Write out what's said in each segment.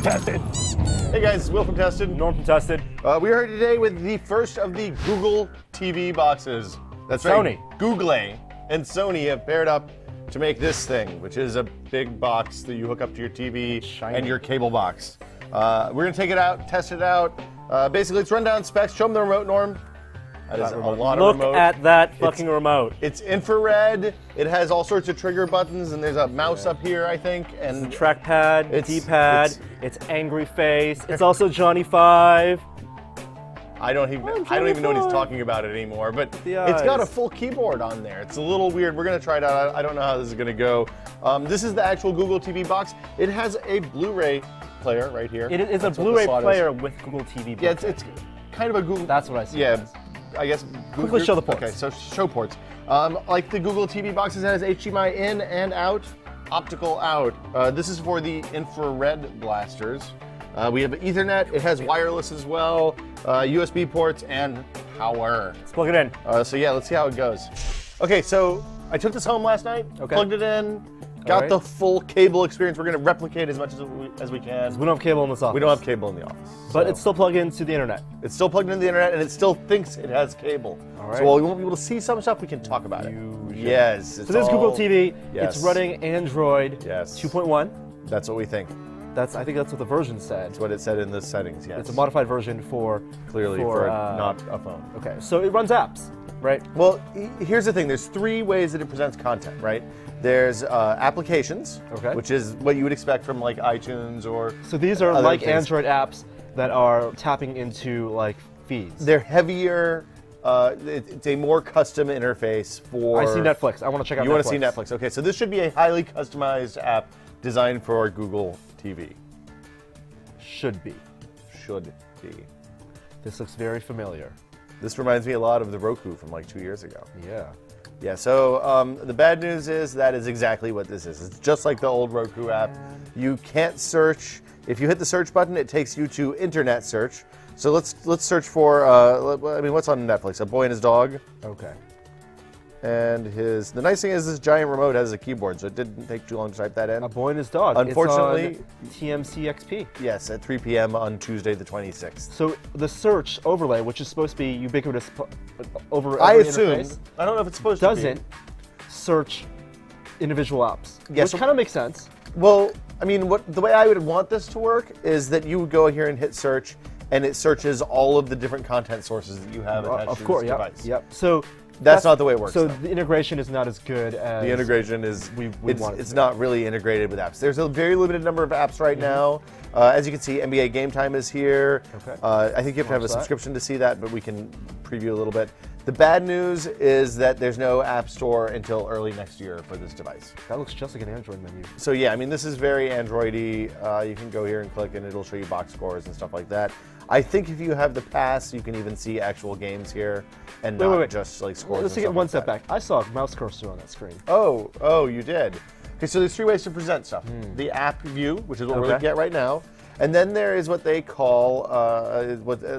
Tested. Hey guys, it's Will from Tested. Norm from Tested. We are here today with the first of the Google TV boxes. That's Sony. right. Google and Sony have paired up to make this thing, which is a big box that you hook up to your TV and your cable box. We're gonna take it out, test it out. Basically, let's run down specs, show them the remote, Norm. That is a lot of remote. Look at that fucking remote. It's infrared. It has all sorts of trigger buttons, and there's a mouse up here, I think. And trackpad, D-pad. It's angry face. It's also Johnny 5. I don't even know what he's talking about it anymore. But it's got a full keyboard on there. It's a little weird. We're gonna try it out. I don't know how this is gonna go. This is the actual Google TV box. It has a Blu-ray player right here. It is a Blu-ray player with Google TV. Yeah, it's kind of a Google. That's what I see. Yeah. I guess. Quickly show the ports. Okay, so show ports. Like the Google TV boxes, it has HDMI in and out, optical out. This is for the infrared blasters. We have Ethernet. It has wireless as well, USB ports, and power. Let's plug it in. So yeah, let's see how it goes. Okay, so I took this home last night, plugged it in, got the full cable experience. We're going to replicate as much as we can. We don't have cable in this office. We don't have cable in the office. But it's still plugged into the internet. It's still plugged into the internet, and it still thinks it has cable. All right. So while we won't be able to see some stuff, we can talk about it. Yes. So this is Google TV. Yes. It's running Android 2.1. That's what we think. I think that's what the version said. That's what it said in the settings, yes. It's a modified version for... Clearly for not a phone. Okay, so it runs apps, right? Well, here's the thing. There's 3 ways that it presents content, right? There's applications, which is what you would expect from like iTunes or... So these are like Android apps that are tapping into like feeds. They're heavier. It's a more custom interface for... I see Netflix. I want to check out Netflix. You want to see Netflix. Okay, so this should be a highly customized app designed for Google TV. Should be. Should be. This looks very familiar. This reminds me a lot of the Roku from like 2 years ago. Yeah. Yeah, so the bad news is that is exactly what this is. It's just like the old Roku app. You can't search. If you hit the search button, it takes you to internet search. So let's search for, I mean, what's on Netflix? A Boy and His Dog. Okay. And the nice thing is this giant remote has a keyboard, so it didn't take too long to type that in. A Boy and His Dog. Unfortunately, it's on TMCXP. Yes, at 3 p.m. on Tuesday the 26th. So the search overlay, which is supposed to be ubiquitous over I every assume. interface, I don't know if it's supposed to be. Doesn't search individual apps, yes, which kind of makes sense. Well, I mean, the way I would want this to work is that you would go here and hit search, and it searches all of the different content sources that you have attached to this device. Yep. So that's not the way it works. So the integration is not as good as the integration is. we want it to it's not really integrated with apps. There's a very limited number of apps right now. As you can see, NBA Game Time is here. Okay. I think you have to have a subscription to see that, but we can preview a little bit. The bad news is that there's no app store until early next year for this device. That looks just like an Android menu. So yeah, I mean, this is very Android-y. You can go here and click, and it'll show you box scores and stuff like that. I think if you have the pass, you can even see actual games here, and not just like scores. Let's take it one step back. I saw a mouse cursor on that screen. Oh, you did. Okay, so there's 3 ways to present stuff. The app view, which is what we're looking at right now, and then there is what they call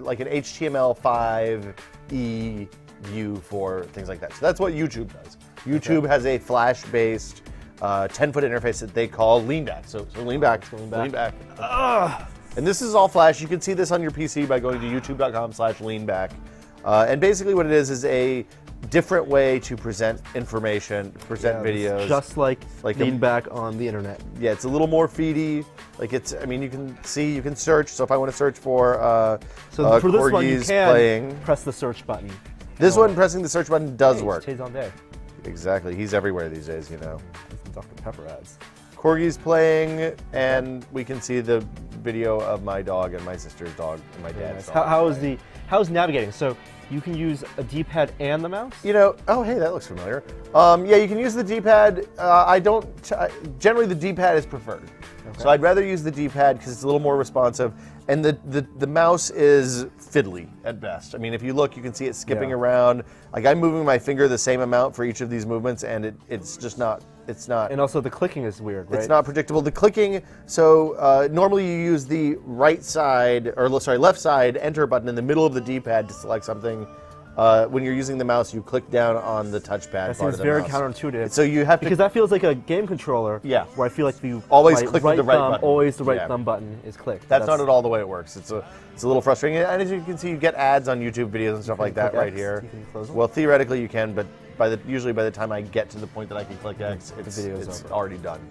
like an HTML5e view for things like that. So that's what YouTube does. YouTube has a Flash-based 10-foot interface that they call lean back. So lean back, lean back. And this is all Flash. You can see this on your PC by going to youtube.com/leanback. And basically what it is a different way to present information, present videos. Just like lean back on the internet. Yeah, it's a little more feedy. Like I mean, you can see, you can search. So if I want to search for so for this one, you can playing, press the search button. This one, pressing the search button does work. Tays on day. Exactly. He's everywhere these days, you know. Some Dr. Pepper ads. Corgi's playing, and we can see the video of my dog and my sister's dog and my dad's dog. How's navigating? So you can use a D-pad and the mouse? You know, oh hey, that looks familiar. Yeah, you can use the D-pad. Generally the D-pad is preferred. Okay. So I'd rather use the D-pad because it's a little more responsive. And the mouse is fiddly at best. I mean, if you look, you can see it skipping around. Like I'm moving my finger the same amount for each of these movements, and it's just not. It's not. And also the clicking is weird, right? It's not predictable. The clicking. So normally you use the right side, or sorry, left side enter button in the middle of the D-pad to select something. when you're using the mouse, you click down on the touchpad. That seems very counterintuitive. So you have to, because that feels like a game controller. Yeah. Where I feel like if you always click with the right thumb, button. always the right Yeah. thumb button is clicked. That's not at all the way it works. It's a little frustrating. And as you can see, you get ads on YouTube videos and stuff like that right here. You can close them? Well, theoretically you can, but usually by the time I get to the point that I can click X, it's already done.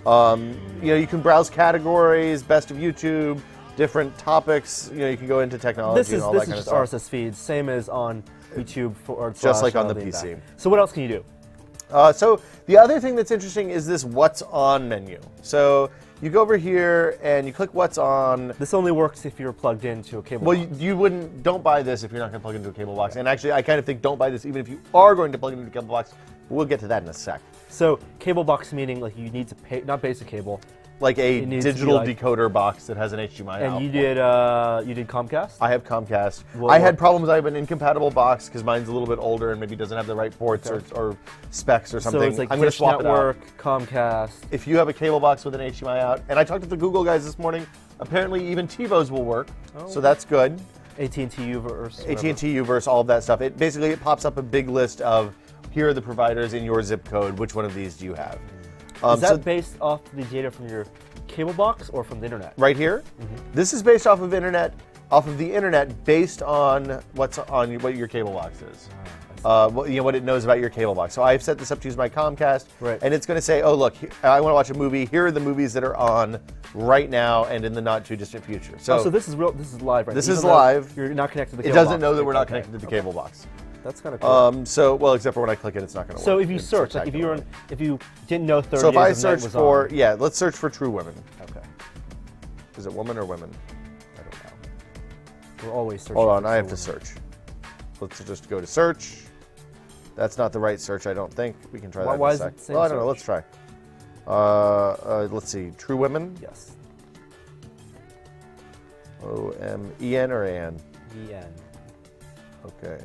You know, you can browse categories, best of YouTube, different topics. You know, you can go into technology and all that kind of stuff. This is just RSS feeds, same as on YouTube just like on the PC. So what else can you do? So the other thing that's interesting is this What's On menu. So you go over here and you click What's On. This only works if you're plugged into a cable Well, box. you wouldn't. Don't buy this if you're not going to plug into a cable box. And actually, I kind of think don't buy this even if you are going to plug into a cable box. We'll get to that in a sec. So cable box meaning like you need to pay, not basic cable. Like a digital decoder box that has an HDMI And output. you did Comcast? I have Comcast. Well, I had problems. I have an incompatible box because mine's a little bit older and maybe doesn't have the right ports or specs or something. So it's like I'm going to Dish swap Network, it out. Comcast. If you have a cable box with an HDMI out, and I talked to the Google guys this morning, apparently even TiVo's will work, so that's good. AT&T Uverse. AT&T Uverse, all of that stuff. It basically it pops up a big list of here are the providers in your zip code. Which one of these do you have? Is that based off the data from your cable box or from the internet? Right here. This is based off of the internet, based on what your cable box is. What it knows about your cable box. So I've set this up to use my Comcast, and it's going to say, oh look, I want to watch a movie. Here are the movies that are on right now and in the not too distant future. So this is real. This is live, right? This is live. You're not connected to the cable box. It doesn't box. know that we're not connected to the cable box. That's kind of cool. Well, except for when I click it, it's not going to work. So if you search, like if you didn't know 30 So if Days I of Night search was for, on. yeah, let's search for True Women. Okay. Is it woman or women? I don't know. We're always searching. Hold on, for I have True to Women. search. Let's just go to search. That's not the right search, I don't think. We can try that in a sec. Well, I don't know. Let's try. Let's see. True Women. Yes. O-M-E-N or A-N? E-N. Okay.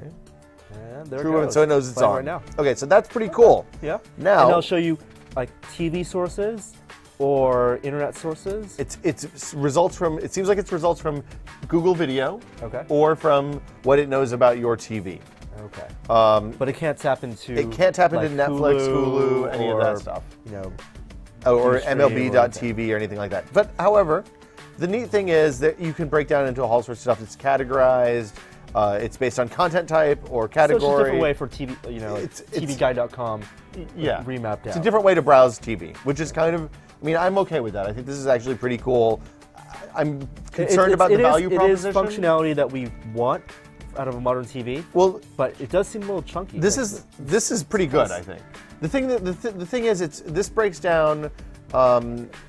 And there True it Women, goes. so it knows it's Playing on. right now. Okay, so that's pretty cool. Yeah. Now, and I'll show you like TV sources or internet sources. It's results from. It seems like it's results from Google Video. Okay. Or from what it knows about your TV. Okay. But it can't tap into. It can't tap into like Netflix, Hulu, any of that stuff. You know. Or MLB.TV or anything like that. But however, the neat thing is that you can break down into all sorts of stuff. It's categorized. It's based on content type or category. So it's a different way for TV, you know, TVGuide.com. Yeah, remapped out. It's a different way to browse TV, which is kind of. I mean, I'm okay with that. I think this is actually pretty cool. I'm concerned about the value proposition. It is functionality that we want out of a modern TV. Well, but it does seem a little chunky. This is pretty good, I think. The thing is, this breaks down.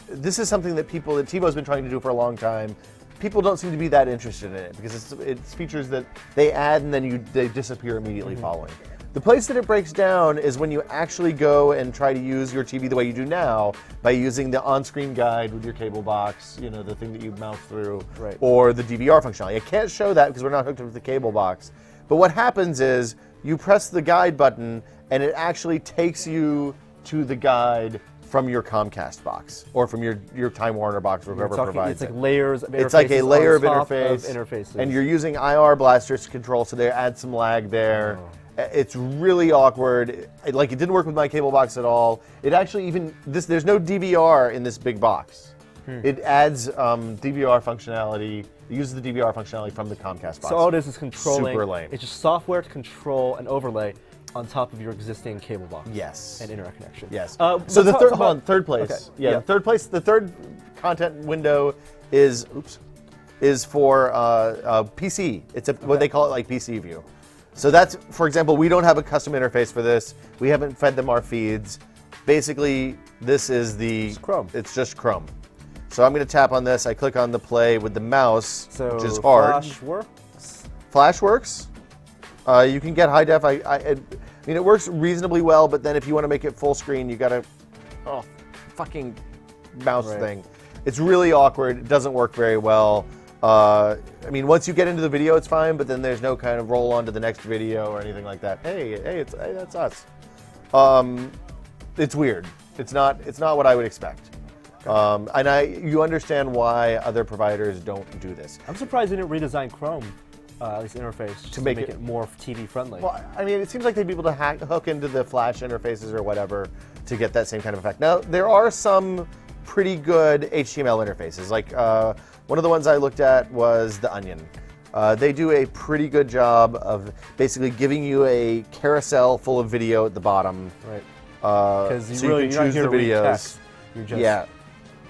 This is something that TiVo's been trying to do for a long time. People don't seem to be that interested in it because it's features that they add and then they disappear immediately following. The place that it breaks down is when you actually go and try to use your TV the way you do now by using the on-screen guide with your cable box, you know, the thing that you mouse through, or the DVR functionality. I can't show that because we're not hooked up to the cable box. But what happens is you press the guide button and it actually takes you to the guide from your Comcast box or from your Time Warner box or whoever provides it. It's like layers of interfaces. It's like a layer of interfaces. And you're using IR blasters to control, so they add some lag there. Oh. It's really awkward. Like, it didn't work with my cable box at all. It actually there's no DVR in this big box. It adds DVR functionality. It uses the DVR functionality from the Comcast box. So all it is controlling. Super lame. It's just software to control and overlay on top of your existing cable box. Yes. And internet connection. Yes. So the third place. Okay. Yeah, the third place. The third content window is for PC. It's what they call it, like PC view. So that's, for example, we don't have a custom interface for this. We haven't fed them our feeds. Basically, this is it's Chrome. It's just Chrome. So I'm going to tap on this. I click on the play with the mouse, which is hard. Flash works. Flash works. You can get high def. I mean, it works reasonably well, but then if you want to make it full screen, you got to, fucking mouse thing. It's really awkward. It doesn't work very well. I mean, once you get into the video, it's fine, but then there's no kind of roll on to the next video or anything like that. Hey, that's us. It's weird. It's not what I would expect. And you understand why other providers don't do this. I'm surprised they didn't redesign Chrome at least interface, just to make it more TV friendly. Well, I mean, it seems like they'd be able to hook into the Flash interfaces or whatever to get that same kind of effect. Now, there are some pretty good HTML interfaces. Like one of the ones I looked at was The Onion. They do a pretty good job of basically giving you a carousel full of video at the bottom. Right. Because you really can choose the videos. You're just, yeah,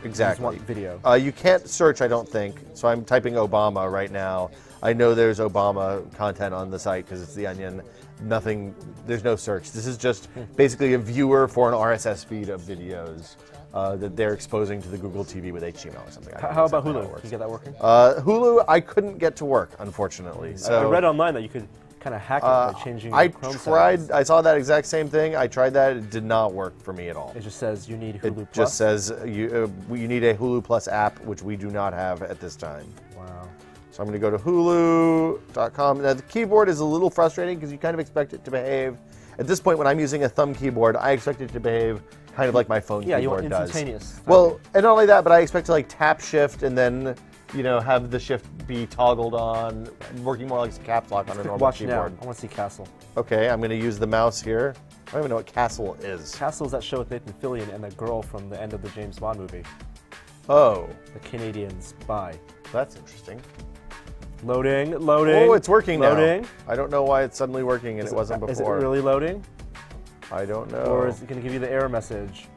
you exactly. just want video. You can't search, I don't think. So I'm typing Obama right now. I know there's Obama content on the site because it's The Onion. Nothing, there's no search. This is just basically a viewer for an RSS feed of videos that they're exposing to the Google TV with HTML or something. How about Hulu? Can you get that working? Hulu, I couldn't get to work, unfortunately. So I read online that you could kind of hack it by changing your Chrome settings. I saw that exact same thing. I tried that. It did not work for me at all. It just says you need Hulu Plus? It just says you need a Hulu Plus app, which we do not have at this time. Wow. So I'm going to go to hulu.com. Now, the keyboard is a little frustrating because you kind of expect it to behave. At this point, when I'm using a thumb keyboard, I expect it to behave kind of like my phone keyboard does. Yeah, you want instantaneous. Well, and not only that, but I expect to like tap shift and then, you know, have the shift be toggled on, working more like a caps lock on a normal keyboard. Now. I want to see Castle. Okay, I'm going to use the mouse here. I don't even know what Castle is. Castle is that show with Nathan Fillion and the girl from the end of the James Bond movie. Oh. The Canadian Spy. That's interesting. Loading, loading. Oh, it's working loading. now. I don't know why it's suddenly working and it wasn't before. Is it really loading? I don't know. Or is it going to give you the error message?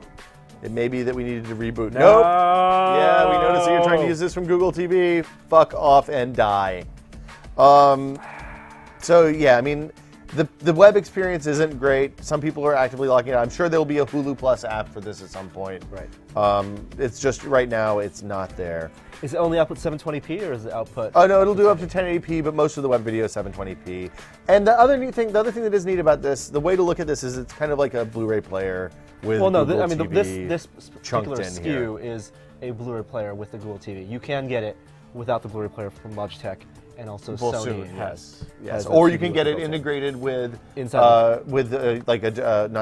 It may be that we needed to reboot. No. Nope. Yeah, we noticed that you're trying to use this from Google TV. Fuck off and die. So yeah, I mean, the web experience isn't great. Some people are actively logging it. I'm sure there'll be a Hulu Plus app for this at some point. Right. It's just right now it's not there. Is it only output 720p or is it output? Oh no, it'll do up to 1080p, but most of the web video is 720p. And the other thing that is neat about this, the way to look at this is it's kind of like a Blu-ray player with Google TV this particular SKU is a Blu-ray player with the Google TV. You can get it without the Blu-ray player from Logitech, and also Sony has or you can get it integrated with not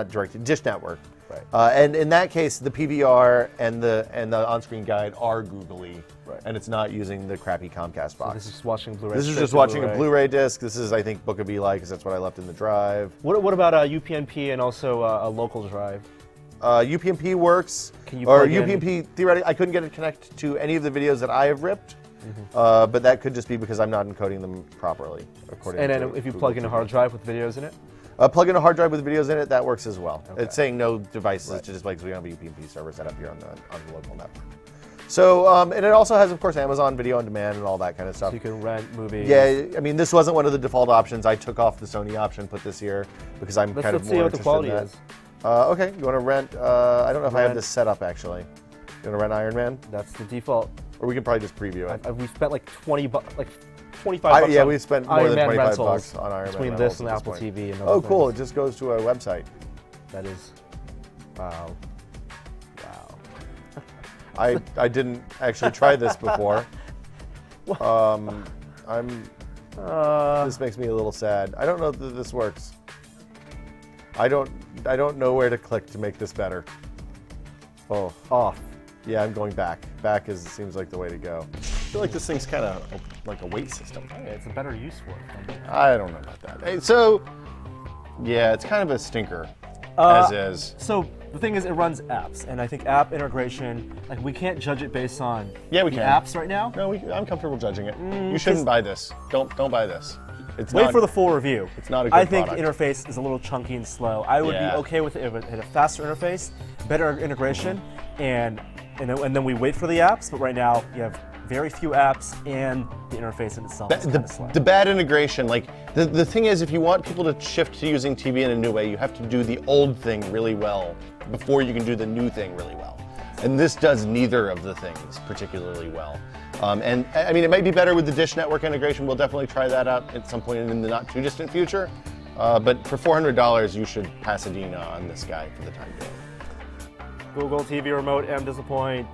direct Dish Network. Right. And in that case, the PVR and the on-screen guide are googly, and it's not using the crappy Comcast box. So this is just watching Blu-ray. This is just watching a Blu-ray disc. This is, I think, Book of Eli because that's what I left in the drive. What about UPnP and also a local drive? UPnP works. Can you or UPnP theoretically, I couldn't get it to connect to any of the videos that I have ripped, but that could just be because I'm not encoding them properly. And then if you plug in a hard drive with videos in it. Plug in a hard drive with videos in it, that works as well. Okay. It's saying no devices to display because we don't have a UPnP server set up here on the local network. So, and it also has, of course, Amazon Video on Demand and all that kind of stuff. So you can rent movies. Yeah, I mean, this wasn't one of the default options. I took off the Sony option, put this here because I'm kind of more interested in that. Let's see what the quality is. Okay, you want to rent? I don't know if I have this set up actually. You want to rent Iron Man? That's the default. Or we can probably just preview it. We spent like 25 bucks. Yeah, we spent more than 25 rentals bucks on Iron Man. Between this and Apple TV and oh, cool! It just goes to a website. That is, wow. I didn't actually try this before. This makes me a little sad. I don't know that this works. I don't know where to click to make this better. Oh, off. Yeah, I'm going back. Back seems like the way to go. I feel like this thing's kind of like a weight system. Yeah, it's a better use for it. I don't know about that. Hey, so, yeah, it's kind of a stinker, as is. So the thing is, it runs apps, and I think app integration, like we can't judge it based on the apps right now. No, I'm comfortable judging it. You shouldn't buy this. Don't buy this. Wait for the full review. It's not a good product. I think interface is a little chunky and slow. I would be okay with it if it had a faster interface, better integration, and then we wait for the apps. But right now, you have very few apps, and the interface in itself is kind of slow. The bad integration, like the thing is, if you want people to shift to using TV in a new way, you have to do the old thing really well before you can do the new thing really well. And this does neither of the things particularly well. And I mean, it might be better with the Dish Network integration. We'll definitely try that out at some point in the not too distant future. But for $400, you should Pasadena on this guy for the time being. Google TV remote, disappoint.